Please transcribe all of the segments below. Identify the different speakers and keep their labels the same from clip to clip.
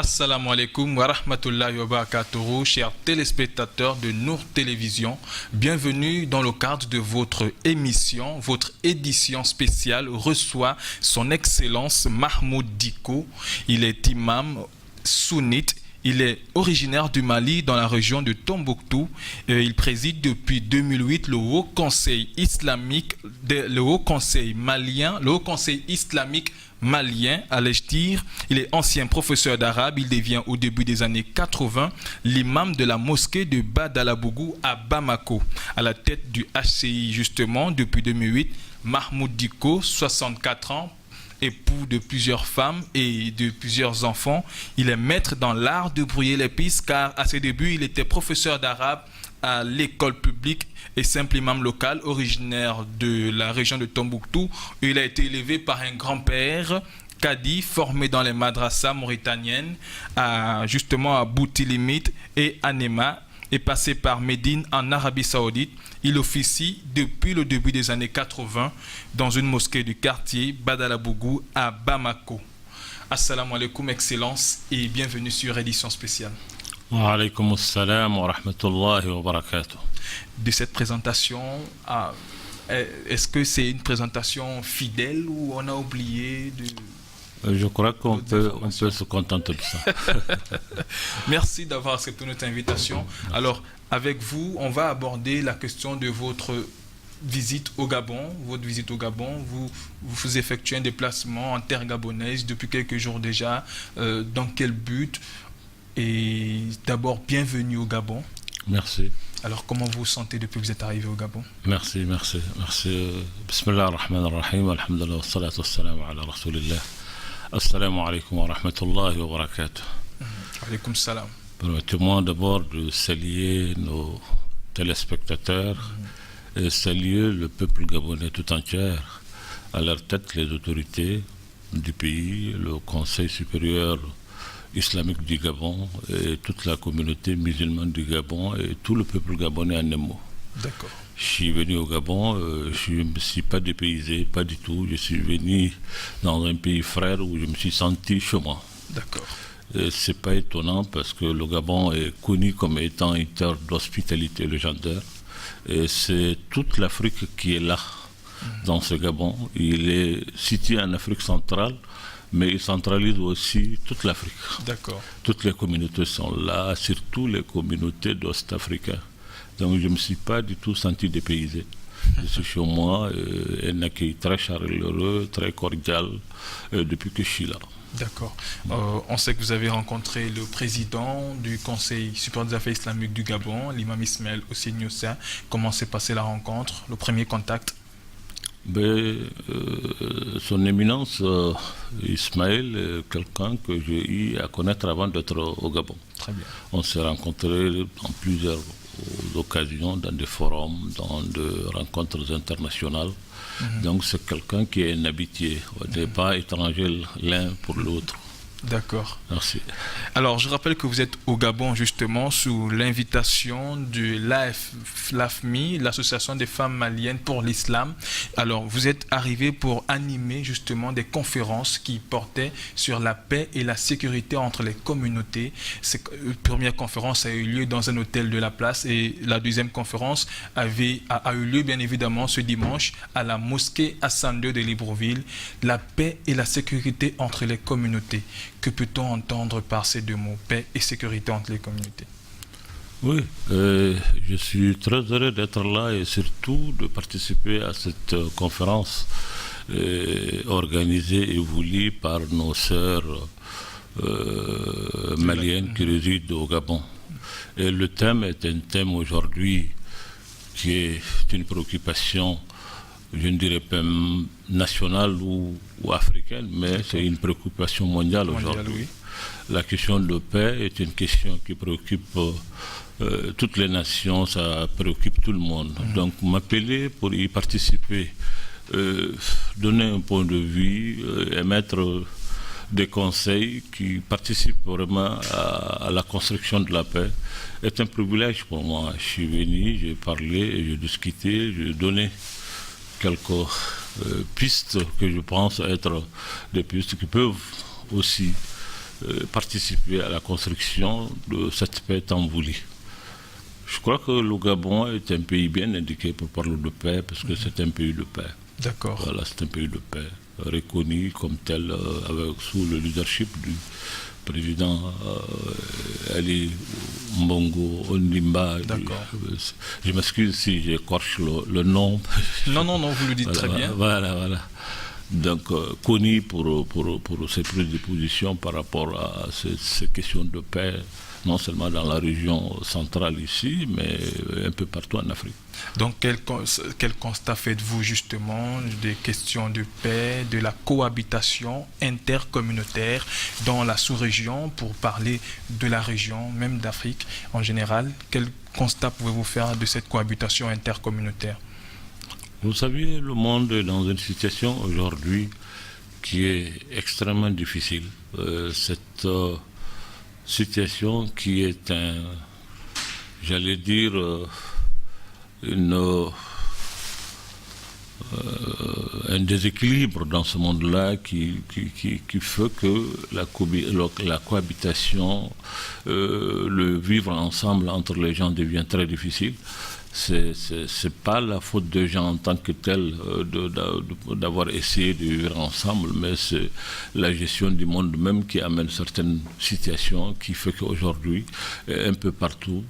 Speaker 1: Assalamu alaikum wa rahmatullahi wa barakatuhu, chers téléspectateurs de Nour Télévision. Bienvenue dans le cadre de votre émission. Votre édition spéciale reçoit son Excellence Mahmoud Dicko. Il est imam sunnite. Il est originaire du Mali, dans la région de Tombouctou. Il préside depuis 2008 le Haut Conseil islamique, le Haut Conseil malien, le Haut Conseil islamique malien, allais-je dire. Il est ancien professeur d'arabe. Il devient au début des années 80 l'imam de la mosquée de Badalabougou à Bamako. À la tête du HCI justement depuis 2008, Mahmoud Dicko, 64 ans, époux de plusieurs femmes et de plusieurs enfants. Il est maître dans l'art de brouiller les pistes car à ses débuts, il était professeur d'arabe à l'école publique et simple imam local originaire de la région de Tombouctou. Il a été élevé par un grand-père Kadi formé dans les madrasas mauritaniennes justement à Boutilimit et à Nema, et passé par Médine en Arabie Saoudite. Il officie depuis le début des années 80 dans une mosquée du quartier Badalabougou à Bamako. Assalamu alaikum, Excellence, et bienvenue sur édition spéciale.
Speaker 2: Wa alaykum assalam wa rahmatullahi wa barakatuh.
Speaker 1: De cette présentation, est-ce que c'est une présentation fidèle ou on a oublié de...
Speaker 2: Je crois qu'on peut se contenter de ça.
Speaker 1: Merci d'avoir accepté notre invitation. Merci. Alors, avec vous, on va aborder la question de votre visite au Gabon. Votre visite au Gabon, vous effectuez un déplacement en terre gabonaise depuis quelques jours déjà. Dans quel but? Et d'abord, bienvenue au Gabon.
Speaker 2: Merci.
Speaker 1: Alors, comment vous vous sentez depuis que vous êtes arrivé au Gabon?
Speaker 2: Merci. Bismillah ar-Rahman ar-Rahim, alhamdulillah, wa salatu wa salam ala rasulillah. Assalamu alaikum wa rahmatullahi wa barakatuh.
Speaker 1: Alaikum salam.
Speaker 2: Permettez-moi d'abord de saluer nos téléspectateurs et saluer le peuple gabonais tout entier, à leur tête les autorités du pays, le Conseil supérieur islamique du Gabon et toute la communauté musulmane du Gabon et tout le peuple gabonais en un mot.
Speaker 1: D'accord.
Speaker 2: Je suis venu au Gabon, je ne me suis pas dépaysé, pas du tout. Je suis venu dans un pays frère où je me suis senti chez moi.
Speaker 1: D'accord.
Speaker 2: Ce n'est pas étonnant parce que le Gabon est connu comme étant une terre d'hospitalité légendaire. Et c'est toute l'Afrique qui est là, dans ce Gabon. Il est situé en Afrique centrale, mais il centralise aussi toute l'Afrique.
Speaker 1: D'accord.
Speaker 2: Toutes les communautés sont là, surtout les communautés d'Ouest-Africains. Donc je ne me suis pas du tout senti dépaysé. Je suis chez moi, un accueil très chaleureux, très cordial depuis que je suis là.
Speaker 1: D'accord. On sait que vous avez rencontré le président du Conseil supérieur des affaires islamiques du Gabon, l'imam Ismaël Ossé-Niossa. Comment s'est passée la rencontre, le premier contact?
Speaker 2: Son éminence Ismaël est quelqu'un que j'ai eu à connaître avant d'être au Gabon.
Speaker 1: Très bien. On
Speaker 2: s'est rencontrés en plusieurs occasions, dans des forums, dans des rencontres internationales. Donc c'est quelqu'un qui est un habitué, on n'est pas étranger l'un pour l'autre.
Speaker 1: D'accord.
Speaker 2: Merci.
Speaker 1: Alors, je rappelle que vous êtes au Gabon, justement, sous l'invitation de l'AFMI, l'Association des femmes maliennes pour l'islam. Alors, vous êtes arrivé pour animer, justement, des conférences qui portaient sur la paix et la sécurité entre les communautés. Cette première conférence a eu lieu dans un hôtel de la place et la deuxième conférence a eu lieu, bien évidemment, ce dimanche à la mosquée Hassan II de Libreville. La paix et la sécurité entre les communautés. Que peut-on entendre par ces deux mots, paix et sécurité entre les communautés?
Speaker 2: Oui, je suis très heureux d'être là et surtout de participer à cette conférence organisée et voulue par nos sœurs maliennes qui résident au Gabon. Et le thème est un thème aujourd'hui qui est une préoccupation, je ne dirais pas nationale ou africaine, mais c'est une préoccupation mondiale aujourd'hui. Oui. La question de paix est une question qui préoccupe toutes les nations, ça préoccupe tout le monde. Donc m'appeler pour y participer, donner un point de vue, émettre des conseils qui participent vraiment à la construction de la paix est un privilège pour moi. Je suis venu, j'ai parlé, j'ai discuté, j'ai donné quelques pistes que je pense être des pistes qui peuvent aussi participer à la construction de cette paix tant voulue. Je crois que le Gabon est un pays bien indiqué pour parler de paix, parce que c'est un pays de paix.
Speaker 1: D'accord.
Speaker 2: Voilà, c'est un pays de paix, reconnu comme tel sous le leadership du président Ali Mbongo Ondimba.
Speaker 1: D'accord.
Speaker 2: Je m'excuse si j'écorche le nom.
Speaker 1: Non, vous le dites
Speaker 2: Voilà,
Speaker 1: très bien.
Speaker 2: Voilà. Donc, connu pour ses prises de position par rapport à ces questions de paix, non seulement dans la région centrale ici, mais un peu partout en Afrique.
Speaker 1: Donc, quel constat faites-vous justement des questions de paix, de la cohabitation intercommunautaire dans la sous-région, pour parler de la région, même d'Afrique en général? Quel constat pouvez-vous faire de cette cohabitation intercommunautaire?
Speaker 2: Vous savez, le monde est dans une situation aujourd'hui qui est extrêmement difficile. Cette situation qui est j'allais dire, un déséquilibre dans ce monde-là qui fait que la cohabitation, le vivre ensemble entre les gens devient très difficile. C'est pas la faute des gens en tant que tels d'avoir essayé de vivre ensemble, mais c'est la gestion du monde même qui amène certaines situations qui fait qu'aujourd'hui, un peu partout,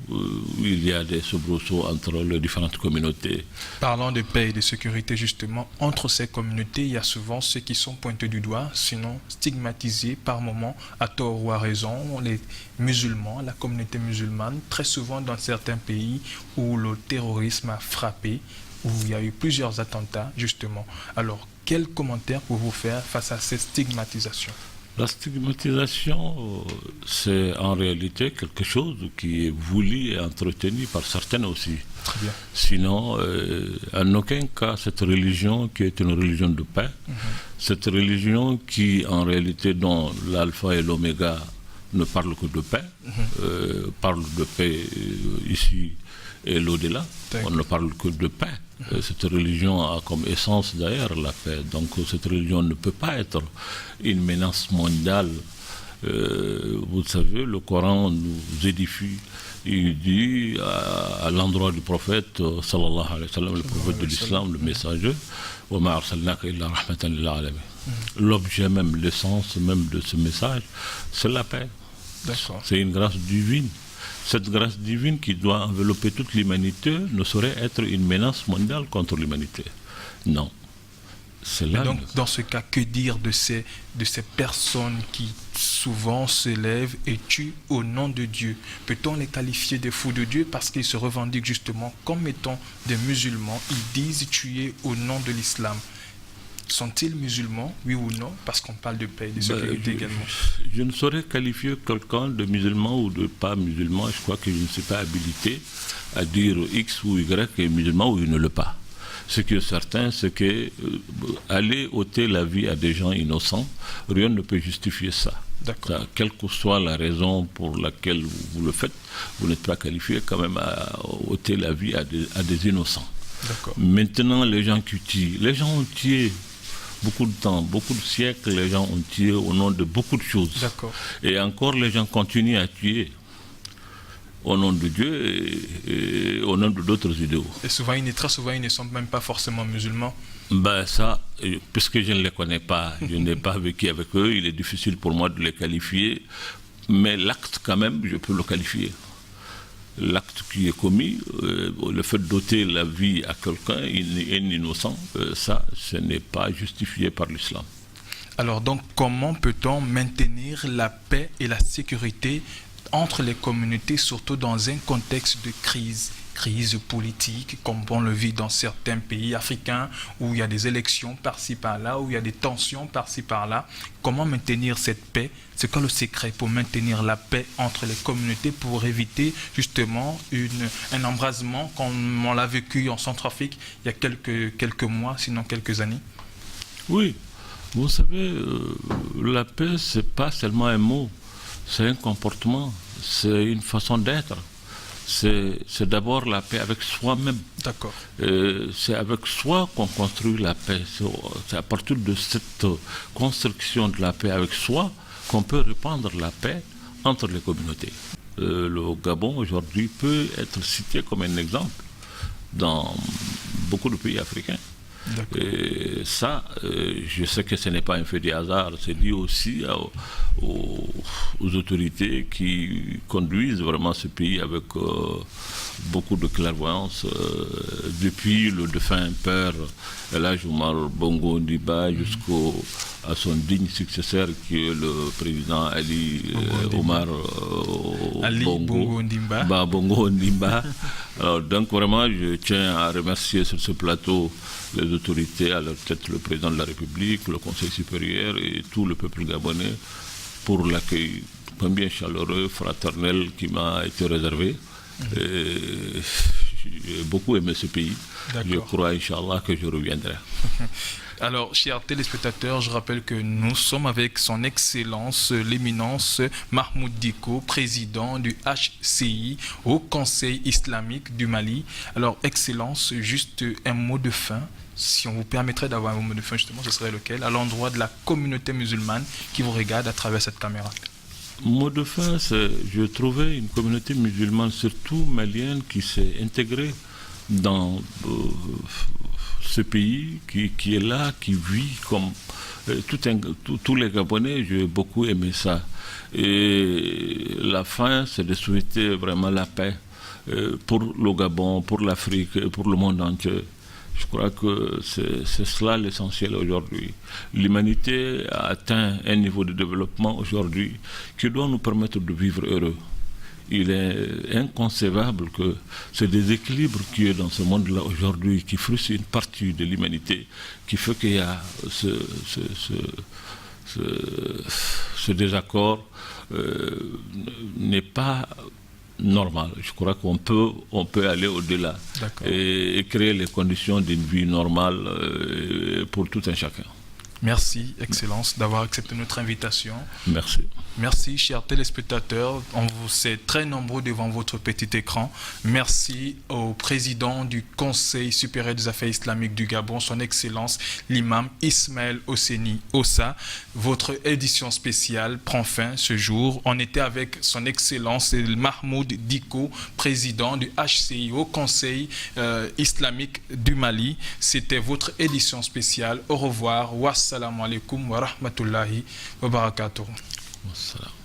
Speaker 2: il y a des soubresauts entre les différentes communautés.
Speaker 1: Parlant de paix et de sécurité, justement, entre ces communautés, il y a souvent ceux qui sont pointés du doigt, sinon stigmatisés par moments, à tort ou à raison, les musulmans, la communauté musulmane, très souvent dans certains pays où le terrorisme a frappé, où il y a eu plusieurs attentats, justement. Alors, quel commentaire pouvez-vous faire face à cette stigmatisation?
Speaker 2: La stigmatisation, c'est en réalité quelque chose qui est voulu et entretenu par certaines aussi.
Speaker 1: Très bien.
Speaker 2: Sinon, en aucun cas, cette religion qui est une religion de paix, cette religion qui, en réalité, dont l'alpha et l'oméga ne parlent que de paix, parle de paix ici et l'au-delà. On ne parle que de paix. Cette religion a comme essence d'ailleurs la paix. Donc cette religion ne peut pas être une menace mondiale. Vous savez, le Coran nous édifie. Il dit à l'endroit du prophète, sallallahu alayhi wa sallam, le prophète de l'islam, le messager, l'objet même, l'essence même de ce message, c'est la paix. C'est une grâce divine. Cette grâce divine qui doit envelopper toute l'humanité ne saurait être une menace mondiale contre l'humanité. Non.
Speaker 1: Et donc, dans ce cas, que dire de ces personnes qui souvent se lèvent et tuent au nom de Dieu? Peut-on les qualifier de fous de Dieu parce qu'ils se revendiquent justement comme étant des musulmans? Ils disent tuer au nom de l'islam. Sont-ils musulmans, oui ou non? Parce qu'on parle de paix et de sécurité également.
Speaker 2: Je ne saurais qualifier quelqu'un de musulman ou de pas musulman. Je crois que je ne suis pas habilité à dire X ou Y est musulman ou il ne l'est pas. Ce qui est certain, c'est que aller ôter la vie à des gens innocents, rien ne peut justifier ça. Quelle que soit la raison pour laquelle vous le faites, vous n'êtes pas qualifié quand même à ôter la vie à des innocents. Maintenant, les gens qui tuent, les gens ont tué beaucoup de temps, beaucoup de siècles, les gens ont tué au nom de beaucoup de choses. Et encore, les gens continuent à tuer au nom de Dieu et au nom d'autres idéaux.
Speaker 1: Et très souvent, ils ne sont même pas forcément musulmans.
Speaker 2: Ça, puisque je ne les connais pas, je n'ai pas vécu avec eux, il est difficile pour moi de les qualifier, mais l'acte quand même, je peux le qualifier. L'acte qui est commis, le fait d'ôter la vie à quelqu'un, un innocent, ça, ce n'est pas justifié par l'islam.
Speaker 1: Alors donc, comment peut-on maintenir la paix et la sécurité entre les communautés, surtout dans un contexte de crise politique, comme on le vit dans certains pays africains, où il y a des élections par-ci par-là, où il y a des tensions par-ci par-là? Comment maintenir cette paix? C'est quoi le secret pour maintenir la paix entre les communautés, pour éviter justement un embrasement comme on l'a vécu en Centrafrique il y a quelques mois, sinon quelques années?
Speaker 2: Oui, vous savez, la paix, c'est pas seulement un mot, c'est un comportement, c'est une façon d'être. C'est d'abord la paix avec soi-même. C'est avec soi qu'on construit la paix. C'est à partir de cette construction de la paix avec soi qu'on peut répandre la paix entre les communautés. Le Gabon aujourd'hui peut être cité comme un exemple dans beaucoup de pays africains. Et ça, je sais que ce n'est pas un fait du hasard, c'est dû aussi aux autorités qui conduisent vraiment ce pays avec beaucoup de clairvoyance, depuis le défunt père El Hadj Omar Bongo Ondimba jusqu'à son digne successeur qui est le président Ali Omar Bongo Ondimba. Alors, donc vraiment, je tiens à remercier sur ce plateau les autorités, à leur tête le président de la République, le Conseil supérieur et tout le peuple gabonais pour l'accueil bien chaleureux, fraternel qui m'a été réservé. J'ai beaucoup aimé ce pays. Je crois, Inch'Allah, que je reviendrai.
Speaker 1: Alors, chers téléspectateurs, je rappelle que nous sommes avec son Excellence, l'éminence Mahmoud Dicko, président du HCI, au Conseil islamique du Mali. Alors, Excellence, juste un mot de fin. Si on vous permettrait d'avoir un mot de fin, justement, ce serait lequel? À l'endroit de la communauté musulmane qui vous regarde à travers cette caméra.
Speaker 2: Mot de fin, je trouvais une communauté musulmane, surtout malienne, qui s'est intégrée dans ce pays, qui est là, qui vit comme tous les Gabonais. J'ai beaucoup aimé ça. Et la fin, c'est de souhaiter vraiment la paix pour le Gabon, pour l'Afrique, pour le monde entier. Je crois que c'est cela l'essentiel aujourd'hui. L'humanité a atteint un niveau de développement aujourd'hui qui doit nous permettre de vivre heureux. Il est inconcevable que ce déséquilibre qui est dans ce monde-là aujourd'hui, qui frustre une partie de l'humanité, qui fait qu'il y a ce désaccord, n'est pas normal. Je crois qu'on peut aller au-delà et créer les conditions d'une vie normale pour tout un chacun.
Speaker 1: Merci, Excellence, d'avoir accepté notre invitation.
Speaker 2: Merci.
Speaker 1: Merci, chers téléspectateurs. On vous est très nombreux devant votre petit écran. Merci au président du Conseil supérieur des affaires islamiques du Gabon, son Excellence, l'imam Ismaël Osseni Ossa. Votre édition spéciale prend fin ce jour. On était avec son Excellence Mahmoud Dicko, président du HCI, au Conseil islamique du Mali. C'était votre édition spéciale. Au revoir. Wassalamu alaikum wa rahmatullahi wa barakatuh.
Speaker 2: Wassalam.